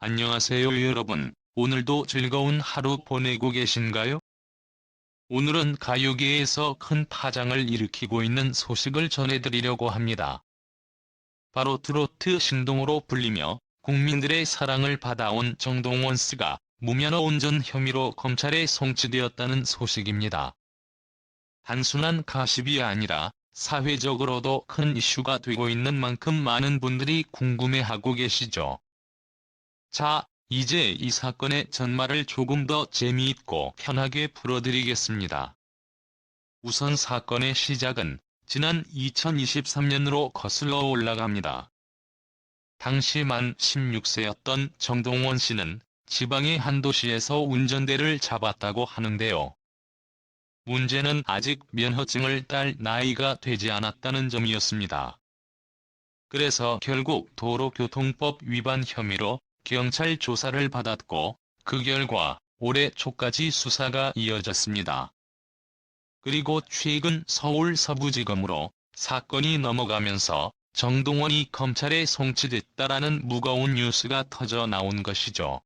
안녕하세요 여러분. 오늘도 즐거운 하루 보내고 계신가요? 오늘은 가요계에서 큰 파장을 일으키고 있는 소식을 전해드리려고 합니다. 바로 트로트 신동으로 불리며 국민들의 사랑을 받아온 정동원 씨가 무면허 운전 혐의로 검찰에 송치되었다는 소식입니다. 단순한 가십이 아니라 사회적으로도 큰 이슈가 되고 있는 만큼 많은 분들이 궁금해하고 계시죠. 자, 이제 이 사건의 전말을 조금 더 재미있고 편하게 풀어드리겠습니다. 우선 사건의 시작은 지난 2023년으로 거슬러 올라갑니다. 당시 만 16세였던 정동원 씨는 지방의 한 도시에서 운전대를 잡았다고 하는데요. 문제는 아직 면허증을 딸 나이가 되지 않았다는 점이었습니다. 그래서 결국 도로교통법 위반 혐의로 경찰 조사를 받았고, 그 결과 올해 초까지 수사가 이어졌습니다. 그리고 최근 서울 서부지검으로 사건이 넘어가면서 정동원이 검찰에 송치됐다라는 무거운 뉴스가 터져 나온 것이죠.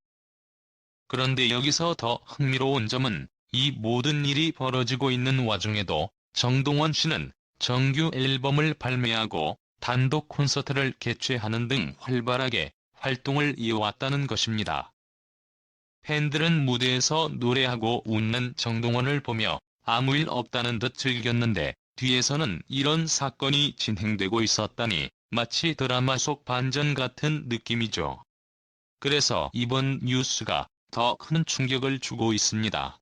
그런데 여기서 더 흥미로운 점은 이 모든 일이 벌어지고 있는 와중에도 정동원 씨는 정규 앨범을 발매하고 단독 콘서트를 개최하는 등 활발하게 활동을 이어왔다는 것입니다. 팬들은 무대에서 노래하고 웃는 정동원을 보며 아무 일 없다는 듯 즐겼는데, 뒤에서는 이런 사건이 진행되고 있었다니 마치 드라마 속 반전 같은 느낌이죠. 그래서 이번 뉴스가 더 큰 충격을 주고 있습니다.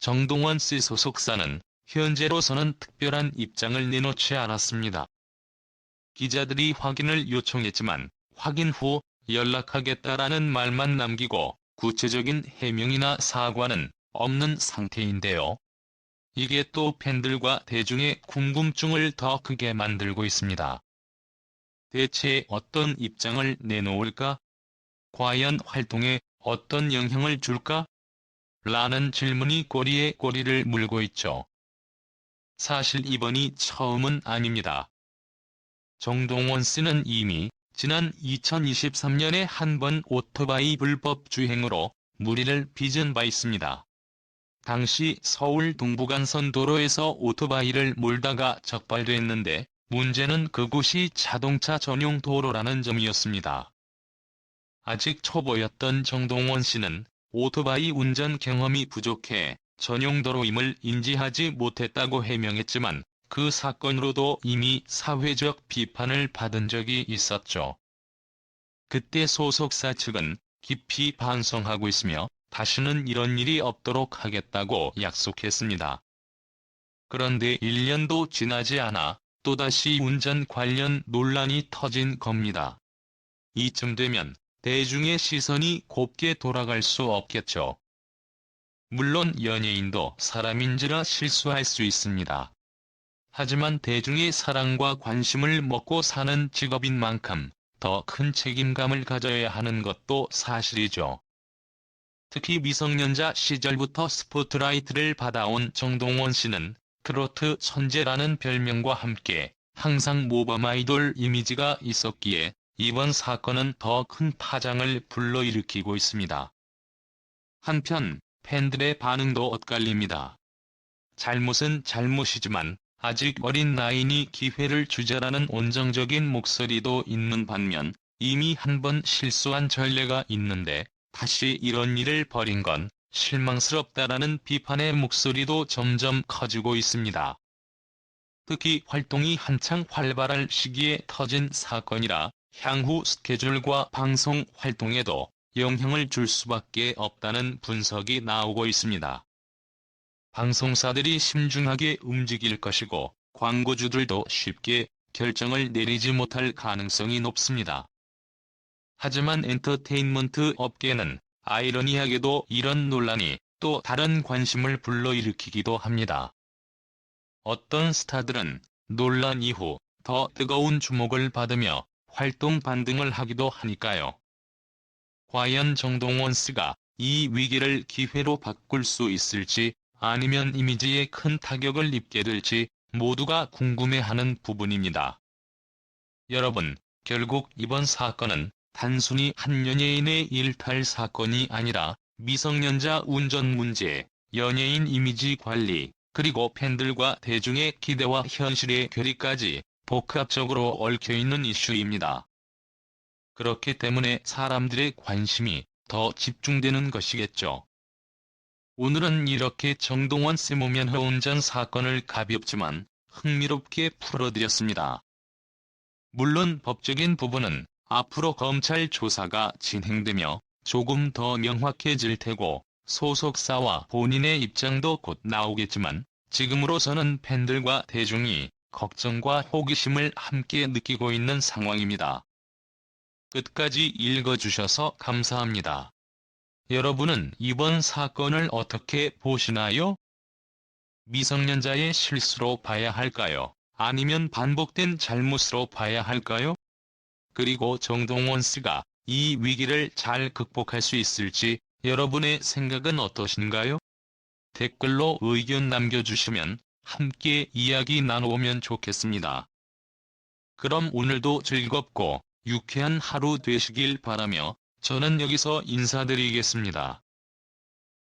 정동원 씨 소속사는 현재로서는 특별한 입장을 내놓지 않았습니다. 기자들이 확인을 요청했지만 확인 후 연락하겠다라는 말만 남기고 구체적인 해명이나 사과는 없는 상태인데요. 이게 또 팬들과 대중의 궁금증을 더 크게 만들고 있습니다. 대체 어떤 입장을 내놓을까? 과연 활동에 어떤 영향을 줄까? 라는 질문이 꼬리에 꼬리를 물고 있죠. 사실 이번이 처음은 아닙니다. 정동원 씨는 이미 지난 2023년에 한 번 오토바이 불법 주행으로 무리를 빚은 바 있습니다. 당시 서울 동부간선 도로에서 오토바이를 몰다가 적발됐는데, 문제는 그곳이 자동차 전용 도로라는 점이었습니다. 아직 초보였던 정동원 씨는 오토바이 운전 경험이 부족해 전용 도로임을 인지하지 못했다고 해명했지만, 그 사건으로도 이미 사회적 비판을 받은 적이 있었죠. 그때 소속사 측은 깊이 반성하고 있으며 다시는 이런 일이 없도록 하겠다고 약속했습니다. 그런데 1년도 지나지 않아 또다시 운전 관련 논란이 터진 겁니다. 이쯤 되면 대중의 시선이 곱게 돌아갈 수 없겠죠. 물론 연예인도 사람인지라 실수할 수 있습니다. 하지만 대중의 사랑과 관심을 먹고 사는 직업인 만큼 더 큰 책임감을 가져야 하는 것도 사실이죠. 특히 미성년자 시절부터 스포트라이트를 받아온 정동원 씨는 트로트 천재라는 별명과 함께 항상 모범 아이돌 이미지가 있었기에 이번 사건은 더 큰 파장을 불러일으키고 있습니다. 한편 팬들의 반응도 엇갈립니다. 잘못은 잘못이지만 아직 어린 나이니 기회를 주자라는 온정적인 목소리도 있는 반면, 이미 한 번 실수한 전례가 있는데 다시 이런 일을 벌인 건 실망스럽다라는 비판의 목소리도 점점 커지고 있습니다. 특히 활동이 한창 활발할 시기에 터진 사건이라 향후 스케줄과 방송 활동에도 영향을 줄 수밖에 없다는 분석이 나오고 있습니다. 방송사들이 신중하게 움직일 것이고, 광고주들도 쉽게 결정을 내리지 못할 가능성이 높습니다. 하지만 엔터테인먼트 업계는 아이러니하게도 이런 논란이 또 다른 관심을 불러일으키기도 합니다. 어떤 스타들은 논란 이후 더 뜨거운 주목을 받으며 활동 반등을 하기도 하니까요. 과연 정동원 씨가 이 위기를 기회로 바꿀 수 있을지, 아니면 이미지에 큰 타격을 입게 될지 모두가 궁금해하는 부분입니다. 여러분, 결국 이번 사건은 단순히 한 연예인의 일탈 사건이 아니라 미성년자 운전 문제, 연예인 이미지 관리, 그리고 팬들과 대중의 기대와 현실의 괴리까지 복합적으로 얽혀있는 이슈입니다. 그렇기 때문에 사람들의 관심이 더 집중되는 것이겠죠. 오늘은 이렇게 정동원 세무면 운전 사건을 가볍지만 흥미롭게 풀어드렸습니다. 물론 법적인 부분은 앞으로 검찰 조사가 진행되며 조금 더 명확해질 테고 소속사와 본인의 입장도 곧 나오겠지만 지금으로서는 팬들과 대중이 걱정과 호기심을 함께 느끼고 있는 상황입니다. 끝까지 읽어주셔서 감사합니다. 여러분은 이번 사건을 어떻게 보시나요? 미성년자의 실수로 봐야 할까요? 아니면 반복된 잘못으로 봐야 할까요? 그리고 정동원 씨가 이 위기를 잘 극복할 수 있을지 여러분의 생각은 어떠신가요? 댓글로 의견 남겨주시면 함께 이야기 나눠보면 좋겠습니다. 그럼 오늘도 즐겁고 유쾌한 하루 되시길 바라며 저는 여기서 인사드리겠습니다.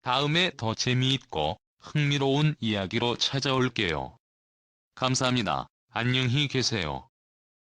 다음에 더 재미있고 흥미로운 이야기로 찾아올게요. 감사합니다. 안녕히 계세요.